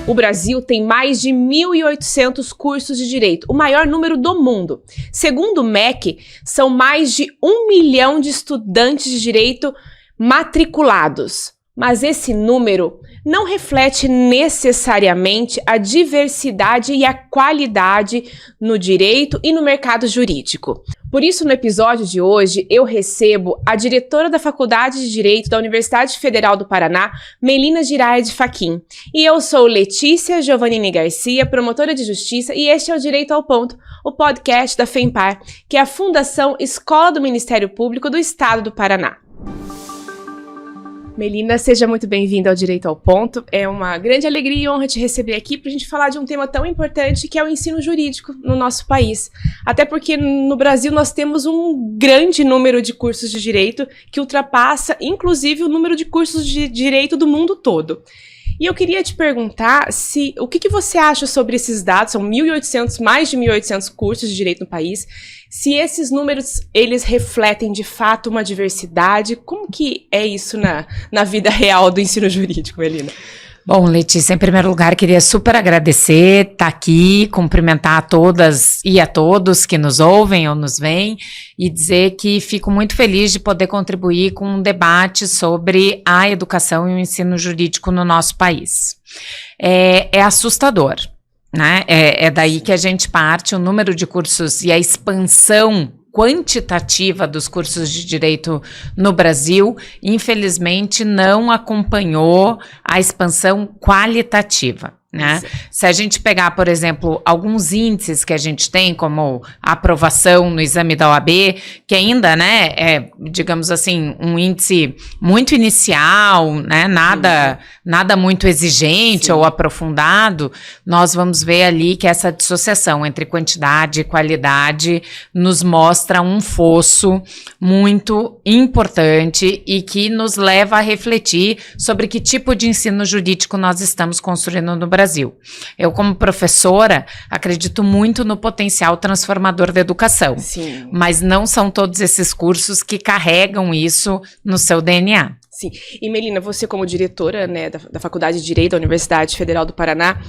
O Brasil tem mais de 1.800 cursos de direito, o maior número do mundo. Segundo o MEC, são mais de 1 milhão de estudantes de direito matriculados. Mas esse número não reflete necessariamente a diversidade e a qualidade no direito e no mercado jurídico. Por isso, no episódio de hoje, eu recebo a diretora da Faculdade de Direito da Universidade Federal do Paraná, Melina Giraide Fachin. E eu sou Letícia Giovannini Garcia, promotora de justiça, e este é o Direito ao Ponto, o podcast da FEMPAR, que é a Fundação Escola do Ministério Público do Estado do Paraná. Melina, seja muito bem-vinda ao Direito ao Ponto. É uma grande alegria e honra te receber aqui para a gente falar de um tema tão importante que é o ensino jurídico no nosso país. Até porque no Brasil nós temos um grande número de cursos de direito que ultrapassa, inclusive, o número de cursos de direito do mundo todo. E eu queria te perguntar o que você acha sobre esses dados, são mais de 1.800 cursos de direito no país, se esses números, eles refletem de fato uma diversidade, como que é isso na vida real do ensino jurídico, Melina? Bom, Letícia, em primeiro lugar, queria super agradecer, estar aqui, cumprimentar a todas e a todos que nos ouvem ou nos veem e dizer que fico muito feliz de poder contribuir com um debate sobre a educação e o ensino jurídico no nosso país. É assustador, né? É daí que a gente parte, o número de cursos e a expansão quantitativa dos cursos de direito no Brasil, infelizmente, não acompanhou a expansão qualitativa, né? Se a gente pegar, por exemplo, alguns índices que a gente tem, como a aprovação no exame da OAB, que ainda, né, é, digamos assim, um índice muito inicial, né, nada muito exigente Sim. ou aprofundado, nós vamos ver ali que essa dissociação entre quantidade e qualidade nos mostra um fosso muito importante e que nos leva a refletir sobre que tipo de ensino jurídico nós estamos construindo no Brasil. Eu, como professora, acredito muito no potencial transformador da educação, Sim. mas não são todos esses cursos que carregam isso no seu DNA. Sim. E Melina, você como diretora, né, da Faculdade de Direito da Universidade Federal do Paraná,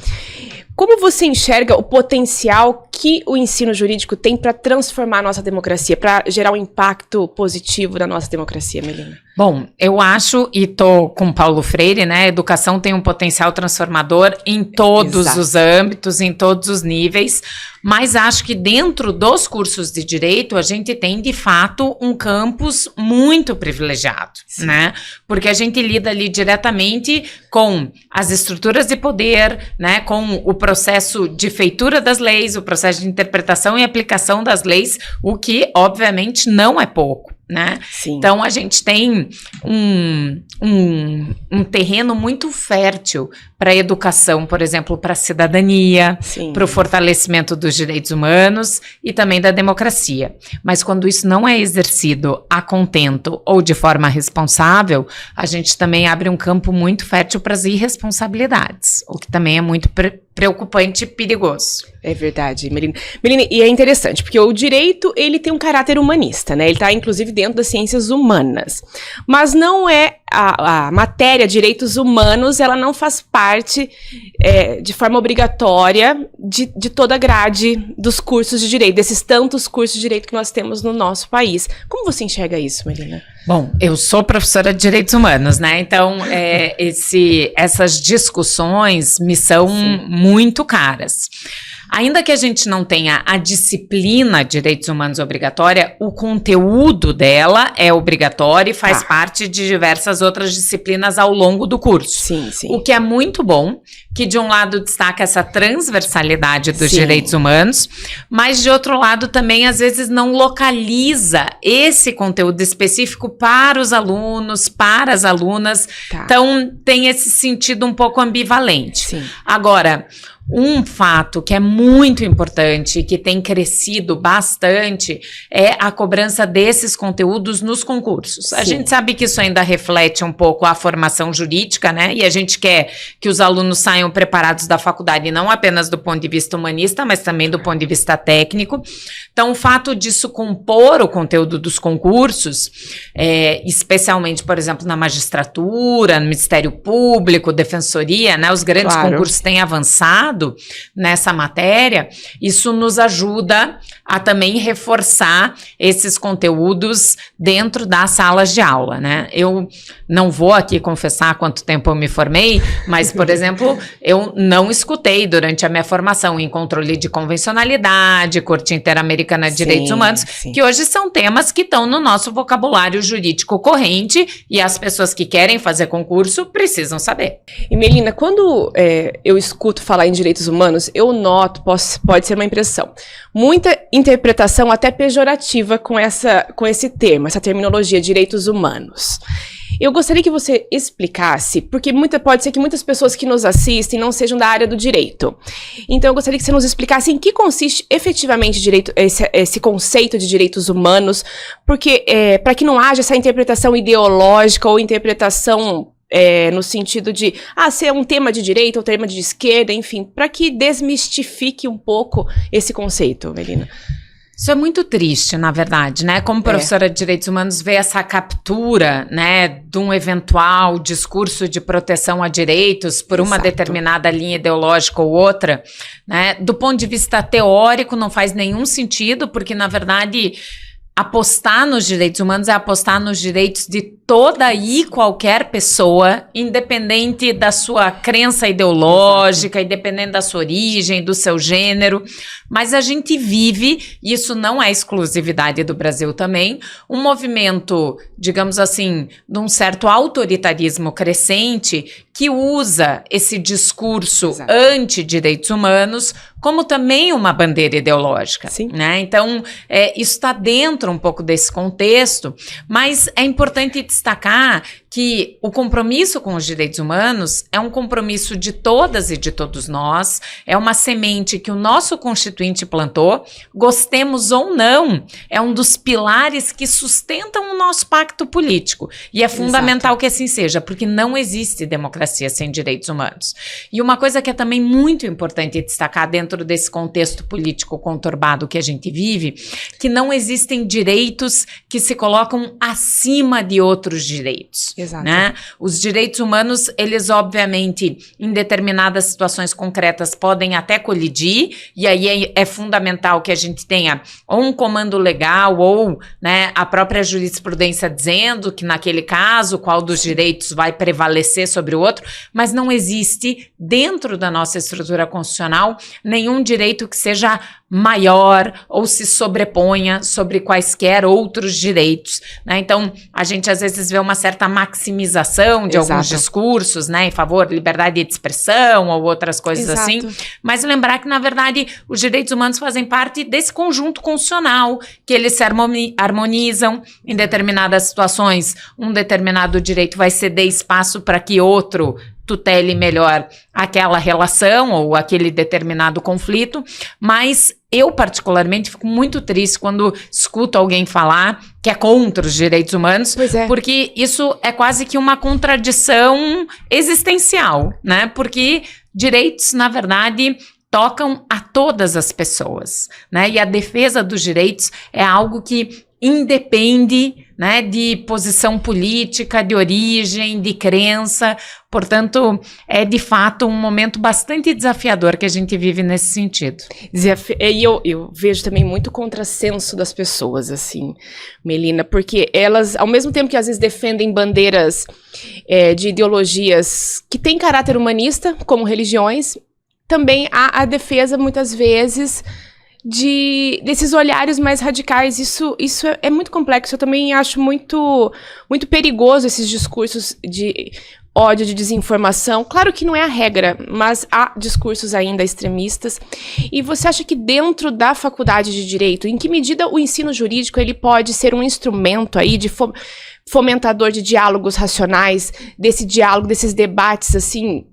como você enxerga o potencial que o ensino jurídico tem para transformar a nossa democracia, para gerar um impacto positivo na nossa democracia, Melina? Bom, eu acho, e estou com Paulo Freire, né, a educação tem um potencial transformador em todos Exato. Os âmbitos, em todos os níveis, mas acho que dentro dos cursos de direito a gente tem, de fato, um campus muito privilegiado, Sim. né, porque a gente lida ali diretamente com as estruturas de poder, né, com o processo de feitura das leis, o processo de interpretação e aplicação das leis, o que, obviamente, não é pouco. Né? Então, a gente tem um terreno muito fértil para a educação, por exemplo, para a cidadania, para o fortalecimento dos direitos humanos e também da democracia. Mas quando isso não é exercido a contento ou de forma responsável, a gente também abre um campo muito fértil para as irresponsabilidades, o que também é muito preocupante e perigoso. É verdade, Melina. Melina, e é interessante, porque o direito, ele tem um caráter humanista, né? Ele está, inclusive, dentro das ciências humanas. Mas não é a matéria direitos humanos, ela não faz parte de forma obrigatória de toda a grade dos cursos de direito, desses tantos cursos de direito que nós temos no nosso país. Como você enxerga isso, Melina? Bom, eu sou professora de direitos humanos, né? Então, essas discussões me são muito caras. Ainda que a gente não tenha a disciplina de direitos humanos obrigatória, o conteúdo dela é obrigatório e faz parte de diversas outras disciplinas ao longo do curso. Sim. O que é muito bom, que de um lado destaca essa transversalidade dos direitos humanos, mas de outro lado também às vezes não localiza esse conteúdo específico para os alunos, para as alunas. Então tem esse sentido um pouco ambivalente. Sim. Agora, Um fato que é muito importante, que tem crescido bastante, é a cobrança desses conteúdos nos concursos. Sim. A gente sabe que isso ainda reflete um pouco a formação jurídica, né? E a gente quer que os alunos saiam preparados da faculdade, não apenas do ponto de vista humanista, mas também do ponto de vista técnico. Então, o fato disso compor o conteúdo dos concursos, especialmente, por exemplo, na magistratura, no Ministério Público, Defensoria, né? Os grandes concursos têm avançado nessa matéria, isso nos ajuda a também reforçar esses conteúdos dentro das salas de aula, né? Eu não vou aqui confessar quanto tempo eu me formei, mas, por exemplo, eu não escutei durante a minha formação em controle de convencionalidade, Corte Interamericana de Direitos Humanos, que hoje são temas que estão no nosso vocabulário jurídico corrente e as pessoas que querem fazer concurso precisam saber. E Melina, quando eu escuto falar em direitos humanos, eu noto, pode ser uma impressão, muita interpretação até pejorativa com esse termo, essa terminologia, direitos humanos. Eu gostaria que você explicasse, porque pode ser que muitas pessoas que nos assistem não sejam da área do direito. Então, eu gostaria que você nos explicasse em que consiste efetivamente esse conceito de direitos humanos, porque para que não haja essa interpretação ideológica ou interpretação no sentido de, ser é um tema de direita ou tema de esquerda, enfim, para que desmistifique um pouco esse conceito, Melina. Isso é muito triste, na verdade, né? Como professora de Direitos Humanos, ver essa captura, né, de um eventual discurso de proteção a direitos por uma determinada linha ideológica ou outra, né? Do ponto de vista teórico, não faz nenhum sentido, porque, na verdade, apostar nos direitos humanos é apostar nos direitos de toda e qualquer pessoa, independente da sua crença ideológica, independente da sua origem, do seu gênero. Mas a gente vive, e isso não é exclusividade do Brasil também, um movimento, digamos assim, de um certo autoritarismo crescente que usa esse discurso anti-direitos humanos como também uma bandeira ideológica. Né? Então, isso está dentro um pouco desse contexto, mas é importante destacar que o compromisso com os direitos humanos é um compromisso de todas e de todos nós, é uma semente que o nosso Constituinte plantou, gostemos ou não, é um dos pilares que sustentam o nosso pacto político. E é fundamental que assim seja, porque não existe democracia sem direitos humanos. E uma coisa que é também muito importante destacar dentro desse contexto político conturbado que a gente vive, que não existem direitos que se colocam acima de outros direitos. Né? Os direitos humanos, eles obviamente, em determinadas situações concretas, podem até colidir, e aí é fundamental que a gente tenha ou um comando legal ou, né, a própria jurisprudência dizendo que naquele caso qual dos direitos vai prevalecer sobre o outro, mas não existe dentro da nossa estrutura constitucional nenhum direito que seja maior ou se sobreponha sobre quaisquer outros direitos, né? Então, a gente às vezes vê uma certa maximização de alguns discursos, né, em favor de liberdade de expressão ou outras coisas assim, mas lembrar que, na verdade, os direitos humanos fazem parte desse conjunto constitucional, que eles se harmonizam em determinadas situações. Um determinado direito vai ceder espaço para que outro tutele melhor aquela relação ou aquele determinado conflito, mas eu particularmente fico muito triste quando escuto alguém falar que é contra os direitos humanos, porque isso é quase que uma contradição existencial, né? Porque direitos, na verdade, tocam a todas as pessoas, né? E a defesa dos direitos é algo que independe, né, de posição política, de origem, de crença. Portanto, é de fato um momento bastante desafiador que a gente vive nesse sentido. E eu vejo também muito contrassenso das pessoas, assim, Melina, porque elas, ao mesmo tempo que às vezes defendem bandeiras de ideologias que têm caráter humanista, como religiões, também há a defesa, muitas vezes, desses olhares mais radicais. Isso é muito complexo. Eu também acho muito, muito perigoso esses discursos de ódio, de desinformação. Claro que não é a regra, mas há discursos ainda extremistas. E você acha que dentro da faculdade de Direito, em que medida o ensino jurídico ele pode ser um instrumento aí de fomentador de diálogos racionais, desse diálogo, desses debates, assim,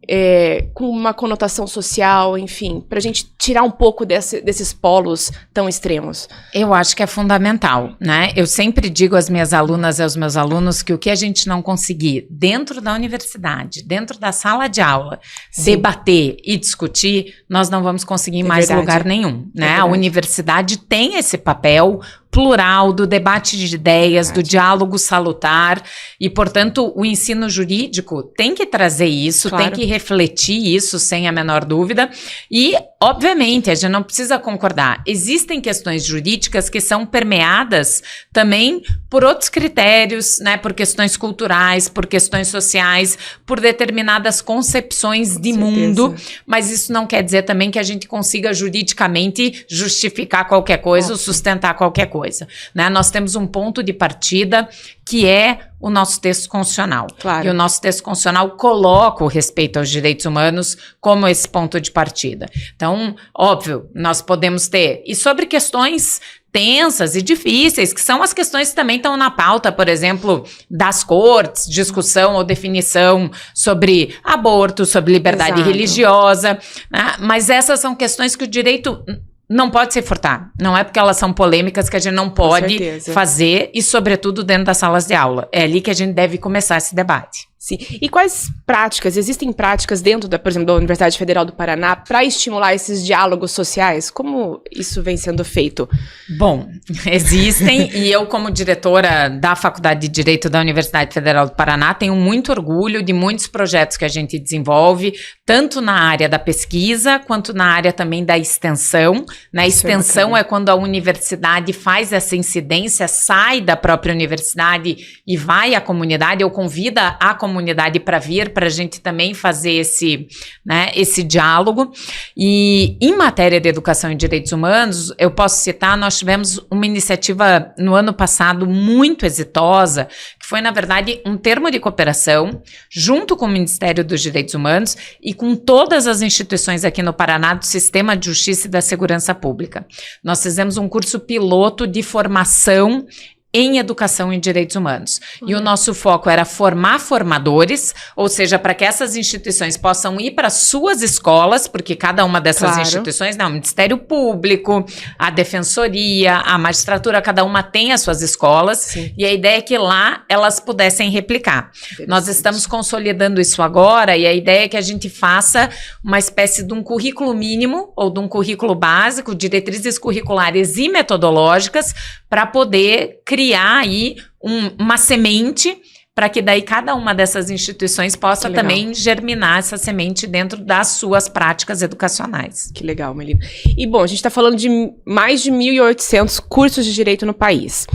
com uma conotação social, enfim, para a gente tirar um pouco desses polos tão extremos? Eu acho que é fundamental, né? Eu sempre digo às minhas alunas e aos meus alunos que o que a gente não conseguir dentro da universidade, dentro da sala de aula, debater e discutir, nós não vamos conseguir em mais lugar nenhum, né? A universidade tem esse papel plural, do debate de ideias, do diálogo salutar, e, portanto, o ensino jurídico tem que trazer isso, tem que refletir isso, sem a menor dúvida, e, obviamente, a gente não precisa concordar. Existem questões jurídicas que são permeadas também por outros critérios, né, por questões culturais, por questões sociais, por determinadas concepções de mundo, mas isso não quer dizer também que a gente consiga juridicamente justificar qualquer coisa ou sustentar qualquer coisa. Né? Nós temos um ponto de partida que é o nosso texto constitucional. E o nosso texto constitucional coloca o respeito aos direitos humanos como esse ponto de partida. Então, óbvio, nós podemos ter... E sobre questões tensas e difíceis, que são as questões que também estão na pauta, por exemplo, das cortes, discussão ou definição sobre aborto, sobre liberdade religiosa, né? Mas essas são questões que o direito não pode se furtar. Não é porque elas são polêmicas que a gente não pode fazer, e sobretudo dentro das salas de aula. É ali que a gente deve começar esse debate. Sim. E quais práticas, existem práticas dentro, por exemplo, da Universidade Federal do Paraná para estimular esses diálogos sociais? Como isso vem sendo feito? Bom, existem, e eu, como diretora da Faculdade de Direito da Universidade Federal do Paraná, tenho muito orgulho de muitos projetos que a gente desenvolve, tanto na área da pesquisa, quanto na área também da extensão. Na extensão é quando a universidade faz essa incidência, sai da própria universidade e vai à comunidade, ou convida a comunidade para vir, para a gente também fazer esse diálogo. E em matéria de educação e direitos humanos, eu posso citar, nós tivemos uma iniciativa no ano passado muito exitosa, que foi, na verdade, um termo de cooperação, junto com o Ministério dos Direitos Humanos e com todas as instituições aqui no Paraná do Sistema de Justiça e da Segurança Pública. Nós fizemos um curso piloto de formação em educação e direitos humanos. E o nosso foco era formar formadores, ou seja, para que essas instituições possam ir para suas escolas, porque cada uma dessas instituições, o Ministério Público, a Defensoria, a Magistratura, cada uma tem as suas escolas, e a ideia é que lá elas pudessem replicar. Nós estamos consolidando isso agora, e a ideia é que a gente faça uma espécie de um currículo mínimo, ou de um currículo básico, diretrizes curriculares e metodológicas, para poder criar aí uma semente, para que daí cada uma dessas instituições possa também germinar essa semente dentro das suas práticas educacionais. Que legal, Melina. E bom, a gente está falando de mais de 1.800 cursos de direito no país.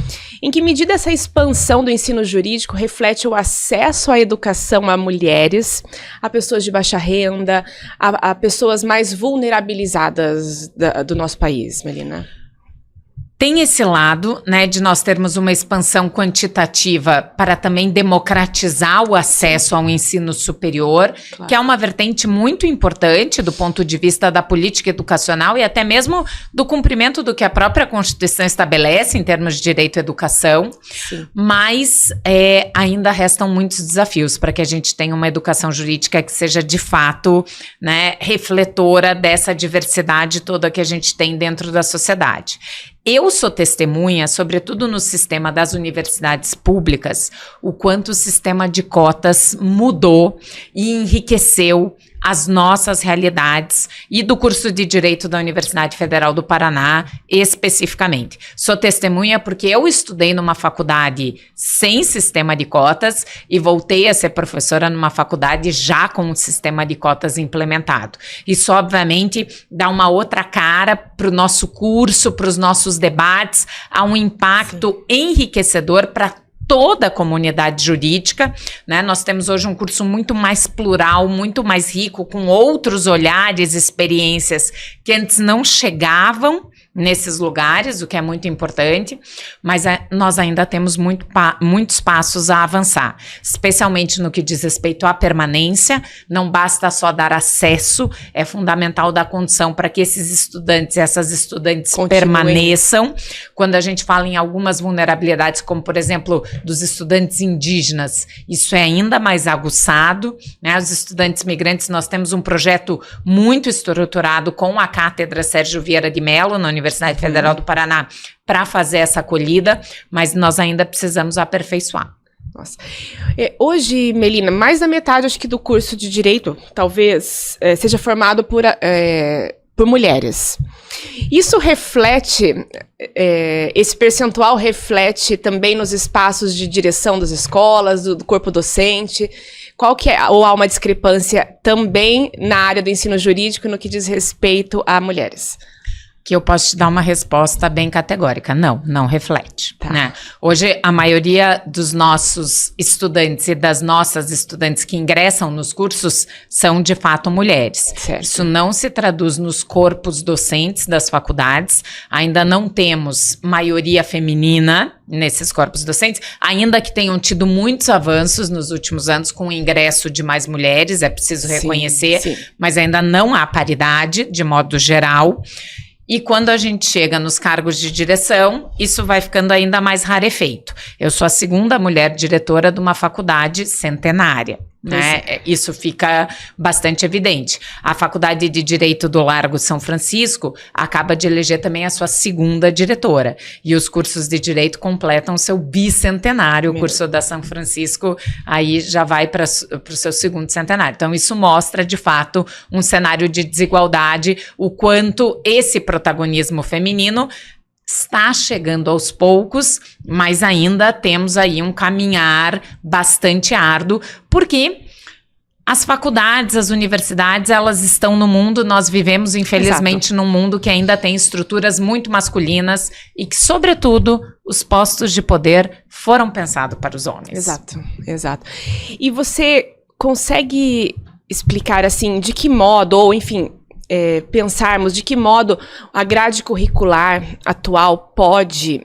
Em que medida essa expansão do ensino jurídico reflete o acesso à educação a mulheres, a pessoas de baixa renda, a pessoas mais vulnerabilizadas do nosso país, Melina? Tem esse lado, né, de nós termos uma expansão quantitativa para também democratizar o acesso ao ensino superior, que é uma vertente muito importante do ponto de vista da política educacional e até mesmo do cumprimento do que a própria Constituição estabelece em termos de direito à educação. Mas ainda restam muitos desafios para que a gente tenha uma educação jurídica que seja de fato, né, refletora dessa diversidade toda que a gente tem dentro da sociedade. Eu sou testemunha, sobretudo no sistema das universidades públicas, o quanto o sistema de cotas mudou e enriqueceu as nossas realidades e do curso de Direito da Universidade Federal do Paraná especificamente. Sou testemunha porque eu estudei numa faculdade sem sistema de cotas e voltei a ser professora numa faculdade já com um sistema de cotas implementado. Isso, obviamente, dá uma outra cara para o nosso curso, para os nossos debates, há um impacto enriquecedor para toda a comunidade jurídica, né? Nós temos hoje um curso muito mais plural, muito mais rico, com outros olhares, experiências que antes não chegavam, nesses lugares, o que é muito importante, mas nós ainda temos muitos passos a avançar, especialmente no que diz respeito à permanência. Não basta só dar acesso, é fundamental dar condição para que esses estudantes e essas estudantes permaneçam. Quando a gente fala em algumas vulnerabilidades, como por exemplo, dos estudantes indígenas, isso é ainda mais aguçado, né? Os estudantes migrantes, nós temos um projeto muito estruturado com a Cátedra Sérgio Vieira de Mello, na Universidade Federal do Paraná, para fazer essa acolhida, mas nós ainda precisamos aperfeiçoar. Nossa. Hoje, Melina, mais da metade, acho que do curso de Direito, talvez, seja formado por mulheres. Isso reflete, esse percentual reflete também nos espaços de direção das escolas, do corpo docente? Qual que é, ou há uma discrepância também na área do ensino jurídico no que diz respeito a mulheres? Que eu posso te dar uma resposta bem categórica. Não reflete. Tá. Né? Hoje, a maioria dos nossos estudantes e das nossas estudantes que ingressam nos cursos são, de fato, mulheres. Certo. Isso não se traduz nos corpos docentes das faculdades. Ainda não temos maioria feminina nesses corpos docentes, ainda que tenham tido muitos avanços nos últimos anos com o ingresso de mais mulheres, é preciso reconhecer, sim. Mas ainda não há paridade, de modo geral. E quando a gente chega nos cargos de direção, isso vai ficando ainda mais rarefeito. Eu sou a segunda mulher diretora de uma faculdade centenária, né? Isso fica bastante evidente. A Faculdade de Direito do Largo São Francisco acaba de eleger também a sua segunda diretora. E os cursos de Direito completam seu bicentenário. O curso da São Francisco aí já vai para o seu segundo centenário. Então, isso mostra, de fato, um cenário de desigualdade, o quanto esse protagonismo feminino está chegando aos poucos, mas ainda temos aí um caminhar bastante árduo, porque as faculdades, as universidades, elas estão no mundo, nós vivemos, infelizmente, num mundo que ainda tem estruturas muito masculinas e que, sobretudo, os postos de poder foram pensados para os homens. Exato. E você consegue explicar, assim, de que modo, ou enfim, pensarmos de que modo a grade curricular atual pode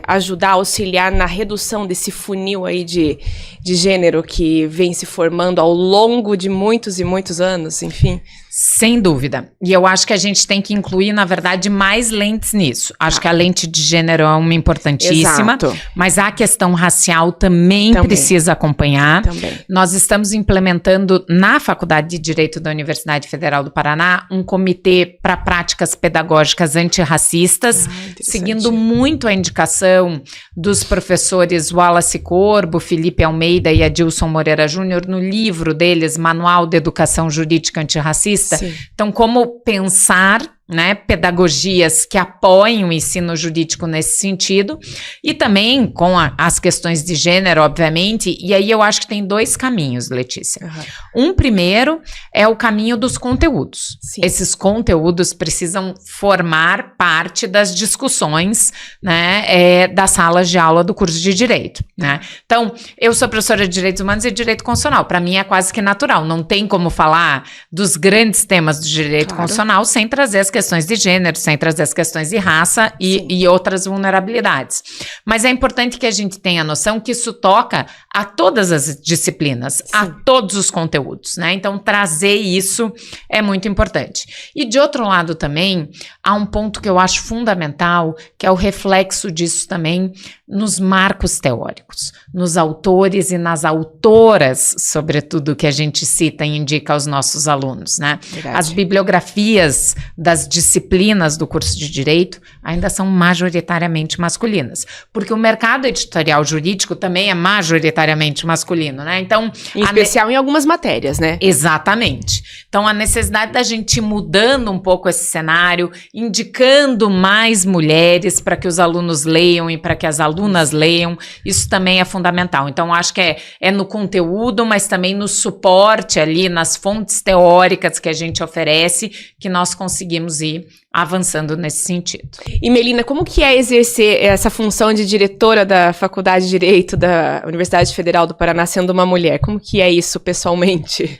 ajudar, auxiliar na redução desse funil aí de gênero que vem se formando ao longo de muitos e muitos anos, enfim? Sem dúvida. E eu acho que a gente tem que incluir, na verdade, mais lentes nisso. Acho que a lente de gênero é uma importantíssima, mas a questão racial também precisa acompanhar. Nós estamos implementando na Faculdade de Direito da Universidade Federal do Paraná um comitê para práticas pedagógicas antirracistas, seguindo muito a indicação dos professores Wallace Corbo, Felipe Almeida e Adilson Moreira Júnior no livro deles, Manual de Educação Jurídica Antirracista. Sim. Então, como pensar, né, pedagogias que apoiem o ensino jurídico nesse sentido, e também com as questões de gênero, obviamente, e aí eu acho que tem dois caminhos, Letícia. Um primeiro é o caminho dos conteúdos. Sim. Esses conteúdos precisam formar parte das discussões, né, das salas de aula do curso de Direito, né? Então, eu sou professora de Direitos Humanos e Direito Constitucional, para mim é quase que natural, não tem como falar dos grandes temas do direito constitucional sem trazer as questões de gênero, sem trazer as questões de raça e outras vulnerabilidades. Mas é importante que a gente tenha a noção que isso toca a todas as disciplinas, a todos os conteúdos, né? Então, trazer isso é muito importante. E, de outro lado também, há um ponto que eu acho fundamental, que é o reflexo disso também nos marcos teóricos, nos autores e nas autoras, sobretudo, que a gente cita e indica aos nossos alunos, né? Verdade. As bibliografias das disciplinas do curso de Direito ainda são majoritariamente masculinas, porque o mercado editorial jurídico também é majoritariamente masculino, né? Então, em especial em algumas matérias, né? Exatamente. Então, a necessidade da gente ir mudando um pouco esse cenário, indicando mais mulheres para que os alunos leiam e para que as alunas leiam, isso também é fundamental. Então, acho que é no conteúdo, mas também no suporte ali, nas fontes teóricas que a gente oferece, que nós conseguimos ir avançando nesse sentido. E, Melina, como que é exercer essa função de diretora da Faculdade de Direito da Universidade Federal do Paraná sendo uma mulher? Como que é isso pessoalmente?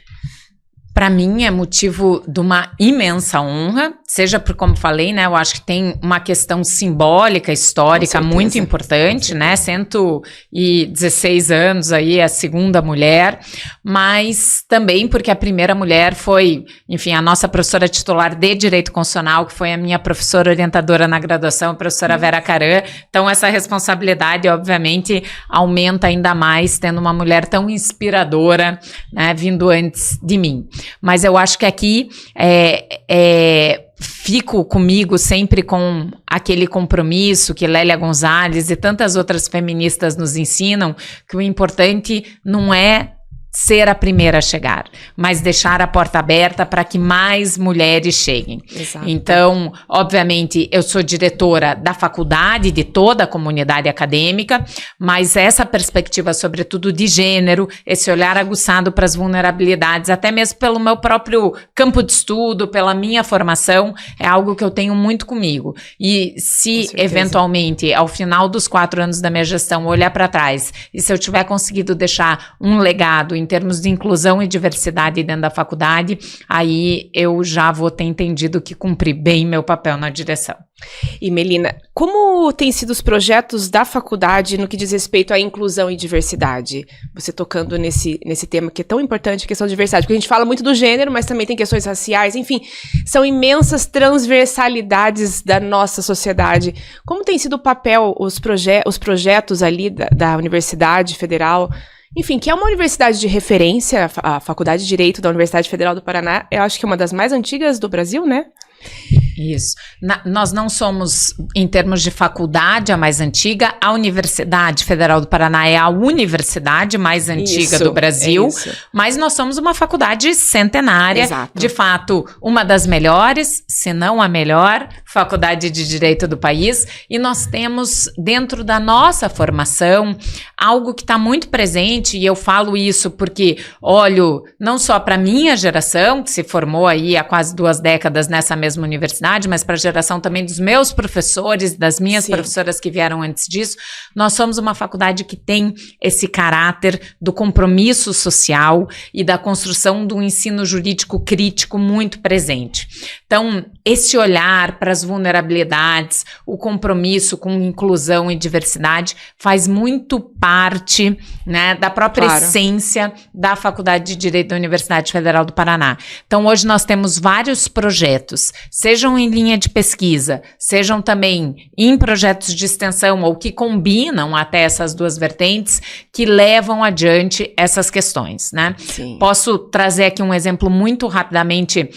para mim é motivo de uma imensa honra, seja por como falei, né, eu acho que tem uma questão simbólica, histórica muito importante, né, 116 anos aí, a segunda mulher, mas também porque a primeira mulher foi, enfim, a nossa professora titular de Direito Constitucional, que foi a minha professora orientadora na graduação, a professora Vera Caran, então essa responsabilidade, obviamente, aumenta ainda mais tendo uma mulher tão inspiradora, né, vindo antes de mim. Mas eu acho que aqui fico comigo sempre com aquele compromisso que Lélia Gonzalez e tantas outras feministas nos ensinam, que o importante não é ser a primeira a chegar, mas deixar a porta aberta para que mais mulheres cheguem. Exato. Então, obviamente, eu sou diretora da faculdade, de toda a comunidade acadêmica, mas essa perspectiva, sobretudo de gênero, esse olhar aguçado para as vulnerabilidades, até mesmo pelo meu próprio campo de estudo, pela minha formação, é algo que eu tenho muito comigo. E se, eventualmente, ao final dos 4 anos da minha gestão, olhar para trás, e se eu tiver conseguido deixar um legado em termos de inclusão e diversidade dentro da faculdade, aí eu já vou ter entendido que cumpri bem meu papel na direção. E Melina, como têm sido os projetos da faculdade no que diz respeito à inclusão e diversidade? Você tocando nesse tema que é tão importante, a questão da diversidade, porque a gente fala muito do gênero, mas também tem questões raciais, enfim, são imensas transversalidades da nossa sociedade. Como tem sido o papel, os projetos ali da Universidade Federal? Enfim, que é uma universidade de referência, a Faculdade de Direito da Universidade Federal do Paraná, eu acho que é uma das mais antigas do Brasil, né? Isso. Nós não somos, em termos de faculdade, a mais antiga. A Universidade Federal do Paraná é a universidade mais antiga do Brasil, mas nós somos uma faculdade centenária. Exato. De fato, uma das melhores, se não a melhor, faculdade de Direito do país. E nós temos, dentro da nossa formação, algo que está muito presente, e eu falo isso porque olho não só para a minha geração, que se formou aí há quase 2 décadas nessa mesma universidade, mas para a geração também dos meus professores, das minhas professoras que vieram antes disso. Nós somos uma faculdade que tem esse caráter do compromisso social e da construção do ensino jurídico crítico muito presente. Então, esse olhar para as vulnerabilidades, o compromisso com inclusão e diversidade faz muito parte, né, da própria essência da Faculdade de Direito da Universidade Federal do Paraná. Então, hoje nós temos vários projetos, sejam em linha de pesquisa, sejam também em projetos de extensão ou que combinam até essas 2 vertentes que levam adiante essas questões, né? Sim. Posso trazer aqui um exemplo muito rapidamente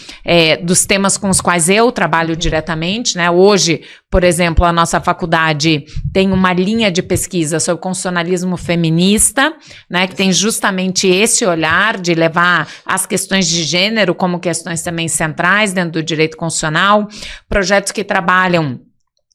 dos temas com os quais eu trabalho diretamente, né? Hoje, por exemplo, a nossa faculdade tem uma linha de pesquisa sobre constitucionalismo feminista, né? Que tem justamente esse olhar de levar as questões de gênero como questões também centrais dentro do direito constitucional, projetos que trabalham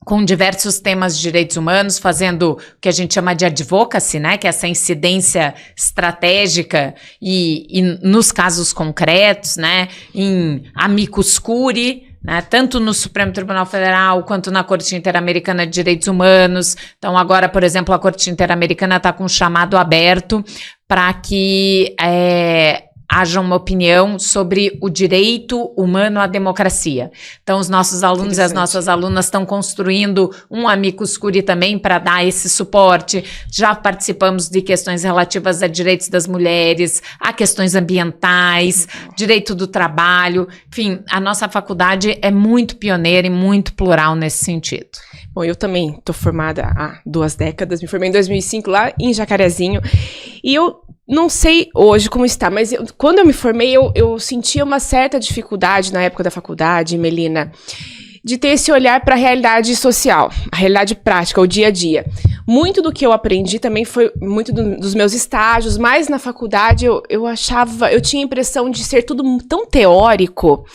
com diversos temas de direitos humanos, fazendo o que a gente chama de advocacy, né, que é essa incidência estratégica e nos casos concretos, né, em amicus curiae, né, tanto no Supremo Tribunal Federal quanto na Corte Interamericana de Direitos Humanos. Então, agora, por exemplo, a Corte Interamericana está com um chamado aberto para que haja uma opinião sobre o direito humano à democracia. Então, os nossos alunos e as nossas alunas estão construindo um amicus curiae também para dar esse suporte. Já participamos de questões relativas a direitos das mulheres, a questões ambientais, direito do trabalho. Enfim, a nossa faculdade é muito pioneira e muito plural nesse sentido. Bom, eu também estou formada há 2 décadas, me formei em 2005 lá em Jacarezinho, e eu não sei hoje como está, mas quando eu me formei, eu sentia uma certa dificuldade na época da faculdade, Melina, de ter esse olhar para a realidade social, a realidade prática, o dia a dia. Muito do que eu aprendi também foi muito dos meus estágios, mas na faculdade eu tinha a impressão de ser tudo tão teórico.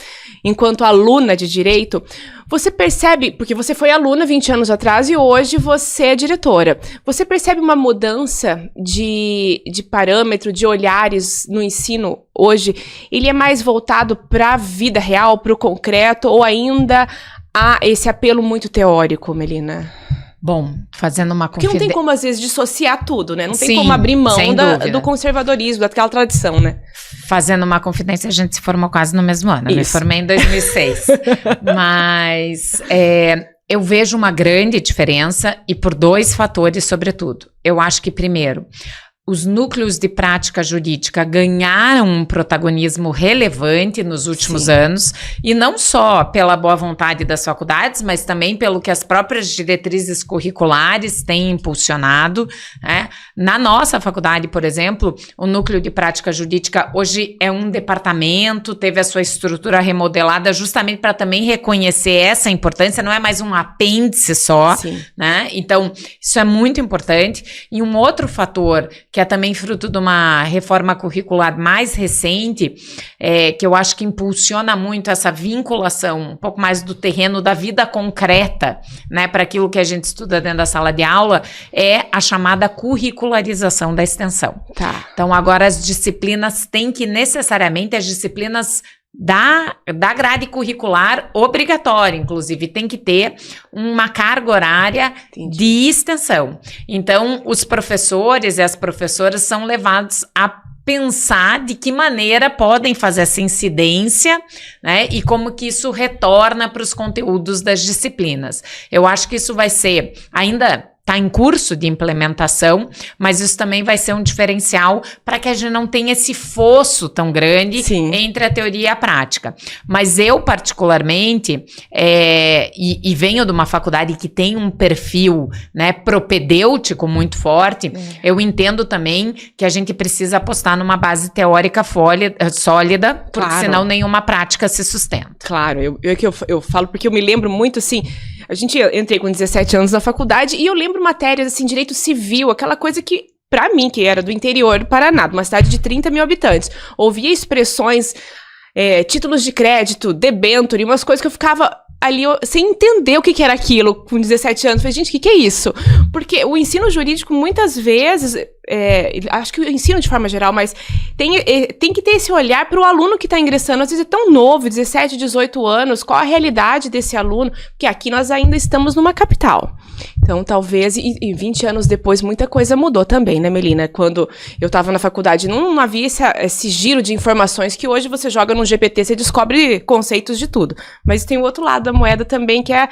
Enquanto aluna de direito, você percebe, porque você foi aluna 20 anos atrás e hoje você é diretora, você percebe uma mudança de parâmetro, de olhares no ensino hoje? Ele é mais voltado para a vida real, para o concreto, ou ainda há esse apelo muito teórico, Melina? Bom, fazendo uma Porque não tem como, às vezes, dissociar tudo, né? Não tem como abrir mão do conservadorismo, daquela tradição, né? fazendo uma confidência, a gente se formou quase no mesmo ano. Eu me formei em 2006. Mas eu vejo uma grande diferença e por 2 fatores, sobretudo. Eu acho que, primeiro, os núcleos de prática jurídica ganharam um protagonismo relevante nos últimos anos, e não só pela boa vontade das faculdades, mas também pelo que as próprias diretrizes curriculares têm impulsionado, né? Na nossa faculdade, por exemplo, o núcleo de prática jurídica hoje é um departamento, teve a sua estrutura remodelada justamente para também reconhecer essa importância, não é mais um apêndice só, né? Então, isso é muito importante. E um outro fator que é também fruto de uma reforma curricular mais recente, que eu acho que impulsiona muito essa vinculação um pouco mais do terreno da vida concreta, né, para aquilo que a gente estuda dentro da sala de aula, é a chamada curricularização da extensão. Tá. Então, agora as disciplinas têm que necessariamente, as disciplinas da grade curricular obrigatória, inclusive, tem que ter uma carga horária de extensão. Então, os professores e as professoras são levados a pensar de que maneira podem fazer essa incidência, né, e como que isso retorna para os conteúdos das disciplinas. Eu acho que isso vai ser ainda... está em curso de implementação, mas isso também vai ser um diferencial para que a gente não tenha esse fosso tão grande entre a teoria e a prática. Mas eu, particularmente, e venho de uma faculdade que tem um perfil, né, propedêutico muito forte, eu entendo também que a gente precisa apostar numa base teórica sólida, porque senão nenhuma prática se sustenta. Claro, eu falo porque eu me lembro muito, assim, eu entrei com 17 anos na faculdade e eu lembro matérias, assim, direito civil, aquela coisa que, pra mim, que era do interior do Paraná, de uma cidade de 30 mil habitantes, ouvia expressões, títulos de crédito, debênture, umas coisas que eu ficava ali sem entender o que era aquilo com 17 anos. Falei, gente, o que é isso? Porque o ensino jurídico, muitas vezes, acho que o ensino de forma geral, mas tem que ter esse olhar para o aluno que está ingressando. Às vezes é tão novo, 17, 18 anos, qual a realidade desse aluno? Porque aqui nós ainda estamos numa capital. Então, talvez, e 20 anos depois, muita coisa mudou também, né, Melina? Quando eu estava na faculdade, não havia esse giro de informações que hoje você joga no GPT, você descobre conceitos de tudo. Mas tem o outro lado da moeda também, que é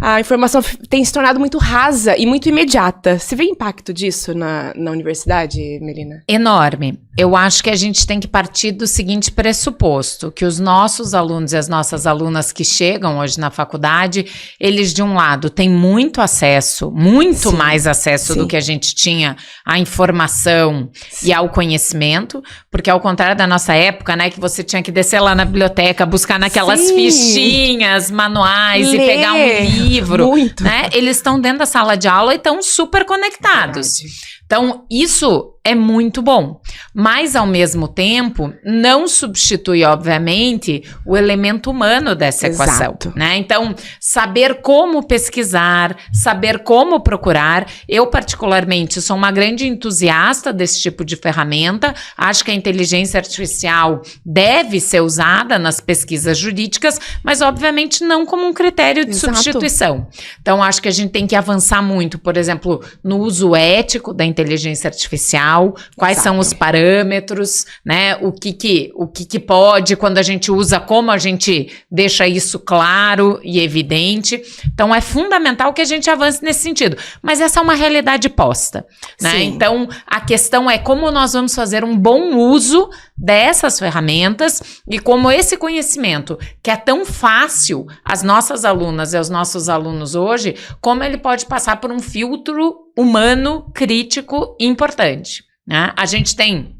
a informação tem se tornado muito rasa e muito imediata. Você vê impacto disso na universidade, Melina? Enorme. Eu acho que a gente tem que partir do seguinte pressuposto, que os nossos alunos e as nossas alunas que chegam hoje na faculdade, eles, de um lado, têm muito acesso, muito mais acesso do que a gente tinha à informação e ao conhecimento, porque ao contrário da nossa época, né, que você tinha que descer lá na biblioteca, buscar naquelas fichinhas, manuais e pegar um livro, né? Eles estão dentro da sala de aula e estão super conectados. Então, isso é muito bom, mas ao mesmo tempo não substitui, obviamente, o elemento humano dessa equação, né? Então, saber como pesquisar, saber como procurar. Eu, particularmente, sou uma grande entusiasta desse tipo de ferramenta. Acho que a inteligência artificial deve ser usada nas pesquisas jurídicas, mas, obviamente, não como um critério de substituição. Então, acho que a gente tem que avançar muito, por exemplo, no uso ético da inteligência artificial. Quais são os parâmetros, né? O que pode, quando a gente usa, como a gente deixa isso claro e evidente. Então, é fundamental que a gente avance nesse sentido. Mas essa é uma realidade posta, né? Então, a questão é como nós vamos fazer um bom uso dessas ferramentas e como esse conhecimento, que é tão fácil às nossas alunas e aos nossos alunos hoje, como ele pode passar por um filtro humano, crítico e importante, né? A gente tem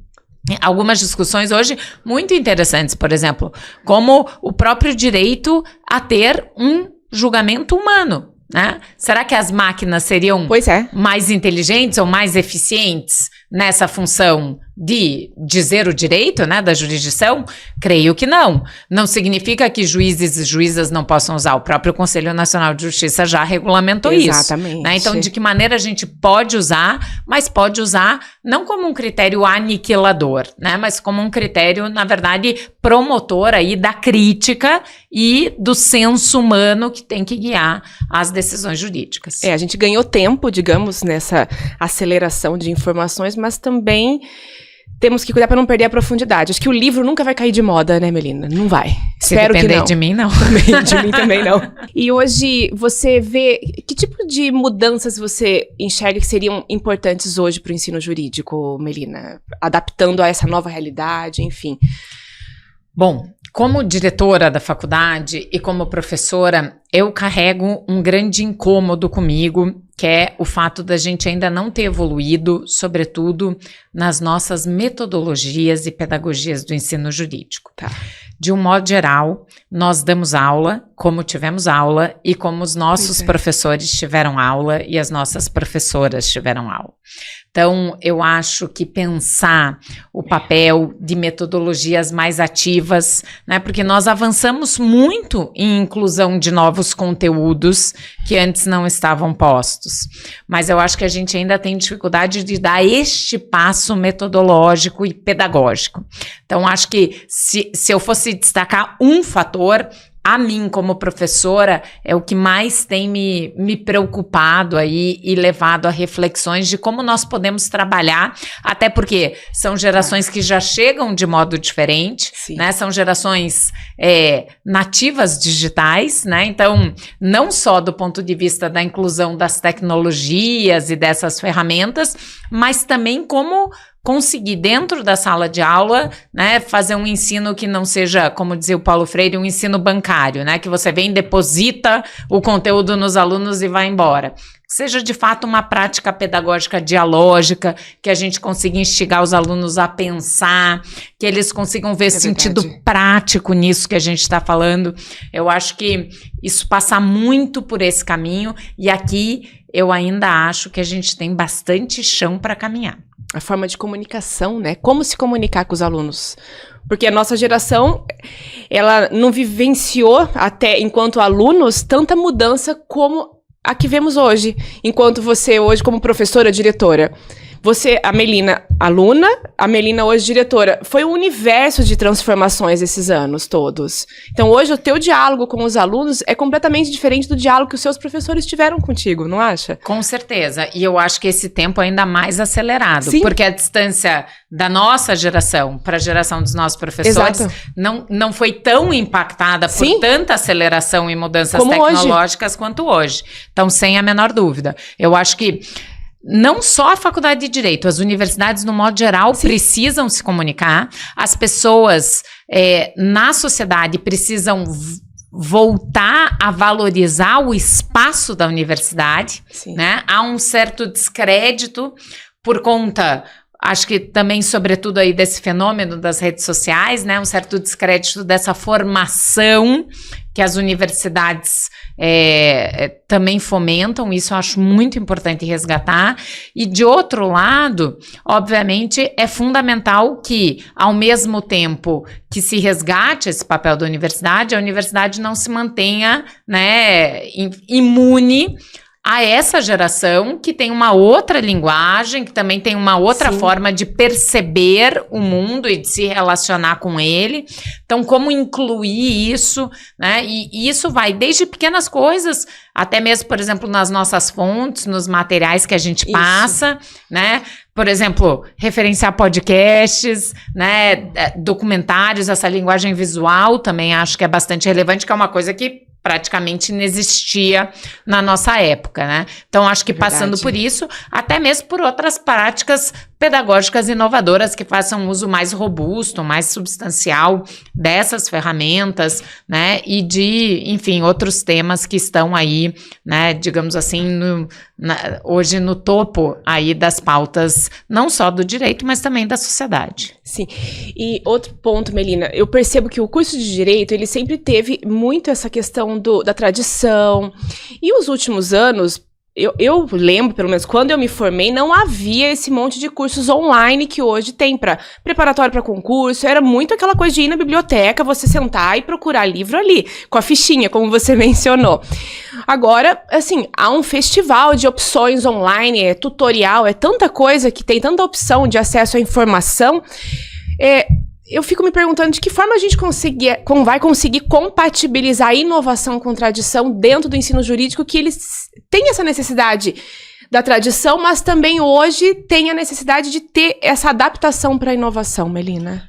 algumas discussões hoje muito interessantes, por exemplo, como o próprio direito a ter um julgamento humano, né? Será que as máquinas seriam mais inteligentes ou mais eficientes nessa função de dizer o direito, né, da jurisdição? Creio que não. Não significa que juízes e juízas não possam usar. O próprio Conselho Nacional de Justiça já regulamentou isso. Né? Então, de que maneira a gente pode usar, mas pode usar não como um critério aniquilador, né, mas como um critério, na verdade, promotor aí da crítica e do senso humano que tem que guiar as decisões jurídicas. A gente ganhou tempo, digamos, nessa aceleração de informações, mas também temos que cuidar para não perder a profundidade. Acho que o livro nunca vai cair de moda, né, Melina? Não vai. Espero que não. De mim, não. De mim também não. E hoje você vê... Que tipo de mudanças você enxerga que seriam importantes hoje para o ensino jurídico, Melina? Adaptando a essa nova realidade, enfim. Bom, como diretora da faculdade e como professora, eu carrego um grande incômodo comigo, que é o fato da gente ainda não ter evoluído, sobretudo nas nossas metodologias e pedagogias do ensino jurídico. Tá. De um modo geral, nós damos aula, como tivemos aula, e como os nossos professores tiveram aula e as nossas professoras tiveram aula. Então, eu acho que pensar o papel de metodologias mais ativas, né, porque nós avançamos muito em inclusão de novos conteúdos que antes não estavam postos. Mas eu acho que a gente ainda tem dificuldade de dar este passo metodológico e pedagógico. Então, acho que se eu fosse destacar um fator, a mim, como professora, é o que mais tem me preocupado aí e levado a reflexões de como nós podemos trabalhar, até porque são gerações que já chegam de modo diferente, né? São gerações nativas digitais, né? Então, não só do ponto de vista da inclusão das tecnologias e dessas ferramentas, mas também como conseguir dentro da sala de aula, né, fazer um ensino que não seja, como dizia o Paulo Freire, um ensino bancário, né, que você vem, deposita o conteúdo nos alunos e vai embora. Que seja de fato uma prática pedagógica dialógica, que a gente consiga instigar os alunos a pensar, que eles consigam ver sentido prático nisso que a gente está falando. Eu acho que isso passa muito por esse caminho, e aqui eu ainda acho que a gente tem bastante chão para caminhar. A forma de comunicação, né? Como se comunicar com os alunos. Porque a nossa geração, ela não vivenciou, até enquanto alunos, tanta mudança como a que vemos hoje. Enquanto você hoje, como professora, diretora, você, a Melina, aluna, a Melina hoje diretora. Foi um universo de transformações esses anos todos. Então hoje o teu diálogo com os alunos é completamente diferente do diálogo que os seus professores tiveram contigo, não acha? Com certeza. E eu acho que esse tempo é ainda mais acelerado. Sim. Porque a distância da nossa geração para a geração dos nossos professores não foi tão impactada por tanta aceleração e mudanças como tecnológicas hoje. Quanto hoje. Então, sem a menor dúvida. Eu acho que não só a faculdade de Direito, as universidades, no modo geral, precisam se comunicar. As pessoas na sociedade precisam voltar a valorizar o espaço da universidade, né? Há um certo descrédito por conta, acho que também, sobretudo, aí desse fenômeno das redes sociais, né? Um certo descrédito dessa formação que as universidades também fomentam. Isso eu acho muito importante resgatar. E, de outro lado, obviamente, é fundamental que, ao mesmo tempo que se resgate esse papel da universidade, a universidade não se mantenha, né, imune a essa geração que tem uma outra linguagem, que também tem uma outra forma de perceber o mundo e de se relacionar com ele. Então, como incluir isso, né? E isso vai desde pequenas coisas, até mesmo, por exemplo, nas nossas fontes, nos materiais que a gente passa, né? Por exemplo, referenciar podcasts, né? Documentários, essa linguagem visual também acho que é bastante relevante, que é uma coisa que praticamente inexistia na nossa época, né? Então, acho que passando por isso, até mesmo por outras práticas pedagógicas inovadoras que façam uso mais robusto, mais substancial dessas ferramentas, né? E de, enfim, outros temas que estão aí, né? Digamos assim, hoje no topo aí das pautas, não só do direito, mas também da sociedade. Sim. E outro ponto, Melina, eu percebo que o curso de Direito, ele sempre teve muito essa questão da tradição. E os últimos anos, eu lembro, pelo menos, quando eu me formei, não havia esse monte de cursos online que hoje tem para preparatório para concurso. Era muito aquela coisa de ir na biblioteca, você sentar e procurar livro ali, com a fichinha, como você mencionou. Agora, assim, há um festival de opções online, é tutorial, é tanta coisa que tem tanta opção de acesso à informação. Eu fico me perguntando de que forma a gente vai conseguir compatibilizar a inovação com tradição dentro do ensino jurídico, que eles têm essa necessidade da tradição, mas também hoje tem a necessidade de ter essa adaptação para a inovação, Melina?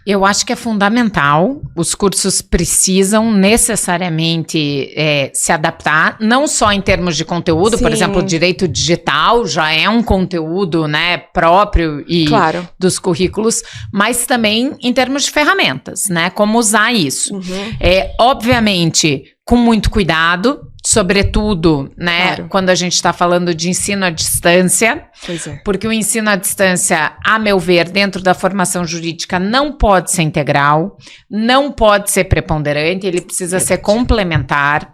Eu acho que é fundamental, os cursos precisam necessariamente se adaptar, não só em termos de conteúdo, Sim. por exemplo, o direito digital já é um conteúdo, né, próprio e Claro. dos currículos, mas também em termos de ferramentas, né, como usar isso. Obviamente, com muito cuidado, sobretudo, né, Claro. quando a gente está falando de ensino à distância, Pois é. porque o ensino à distância, a meu ver, dentro da formação jurídica, não pode ser integral, não pode ser preponderante, ele precisa ser complementar.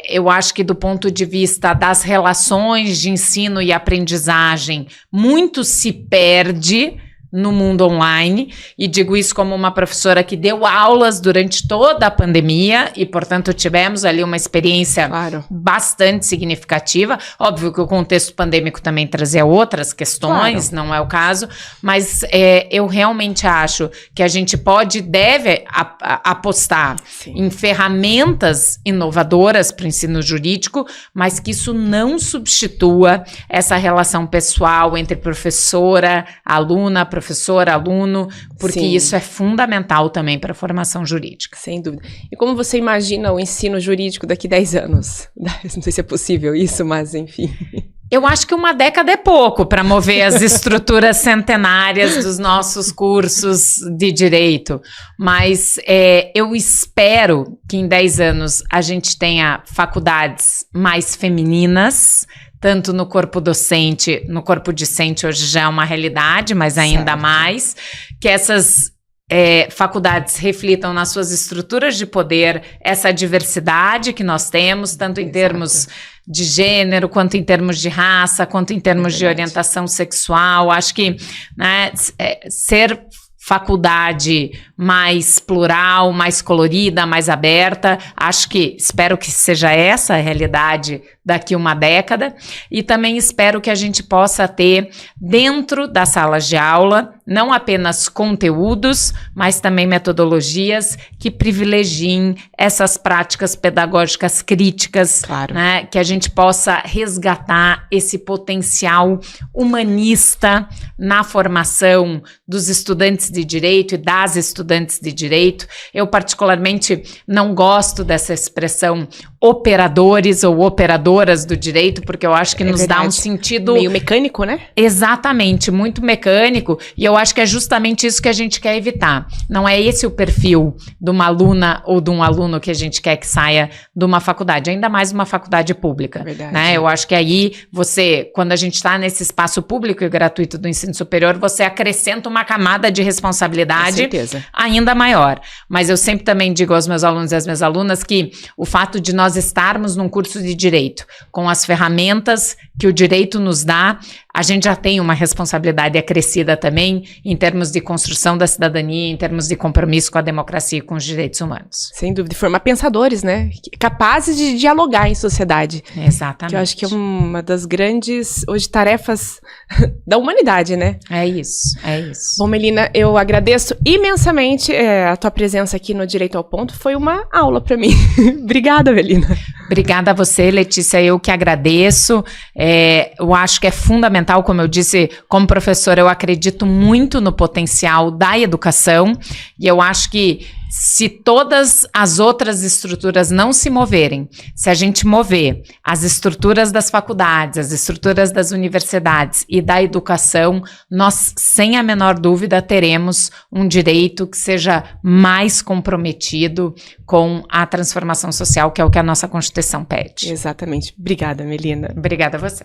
Eu acho que do ponto de vista das relações de ensino e aprendizagem, muito se perde no mundo online, e digo isso como uma professora que deu aulas durante toda a pandemia e, portanto, tivemos ali uma experiência Claro. bastante significativa. Óbvio que o contexto pandêmico também trazia outras questões, Claro. não é o caso, mas eu realmente acho que a gente pode e deve apostar Sim. em ferramentas inovadoras para o ensino jurídico, mas que isso não substitua essa relação pessoal entre professora, aluna, professor, aluno, porque Sim. isso é fundamental também para a formação jurídica. Sem dúvida. E como você imagina o ensino jurídico daqui 10 anos? Não sei se é possível isso, mas enfim. Eu acho que uma década é pouco para mover as estruturas centenárias dos nossos cursos de direito, mas eu espero que em 10 anos a gente tenha faculdades mais femininas, tanto no corpo docente, no corpo discente hoje já é uma realidade, mas ainda Certo. mais, que essas faculdades reflitam nas suas estruturas de poder essa diversidade que nós temos, tanto em Exato. termos de gênero, quanto em termos de raça, quanto em termos de verdade. orientação sexual. Acho que, né, ser faculdade mais plural, mais colorida, mais aberta, espero que seja essa a realidade daqui uma década, e também espero que a gente possa ter dentro das salas de aula não apenas conteúdos, mas também metodologias que privilegiem essas práticas pedagógicas críticas, Claro. né, que a gente possa resgatar esse potencial humanista na formação dos estudantes de direito e das estudantes de direito. Eu particularmente não gosto dessa expressão operadores ou operadoras do direito, porque eu acho que nos dá um verdade. sentido Meio mecânico, né? exatamente, muito mecânico, e eu acho que é justamente isso que a gente quer evitar. Não é esse o perfil de uma aluna ou de um aluno que a gente quer que saia de uma faculdade, ainda mais uma faculdade pública. Verdade. Né? Eu acho que aí você, quando a gente está nesse espaço público e gratuito do ensino superior, você acrescenta uma camada de Com responsabilidade certeza. ainda maior. Mas eu sempre também digo aos meus alunos e às minhas alunas que o fato de nós estarmos num curso de direito, com as ferramentas que o direito nos dá, a gente já tem uma responsabilidade acrescida também em termos de construção da cidadania, em termos de compromisso com a democracia e com os direitos humanos. Sem dúvida. Formar pensadores, né? Capazes de dialogar em sociedade. Exatamente. Que eu acho que é uma das grandes, hoje, tarefas da humanidade, né? É isso, é isso. Bom, Melina, eu agradeço imensamente a tua presença aqui no Direito ao Ponto. Foi uma aula para mim. Obrigada, Melina. Obrigada a você, Letícia, eu que agradeço. Eu acho que é fundamental, como eu disse, como professora, eu acredito muito no potencial da educação, e eu acho que se todas as outras estruturas não se moverem, se a gente mover as estruturas das faculdades, as estruturas das universidades e da educação, nós, sem a menor dúvida, teremos um direito que seja mais comprometido com a transformação social, que é o que a nossa Constituição pede. Exatamente. Obrigada, Melina. Obrigada a você.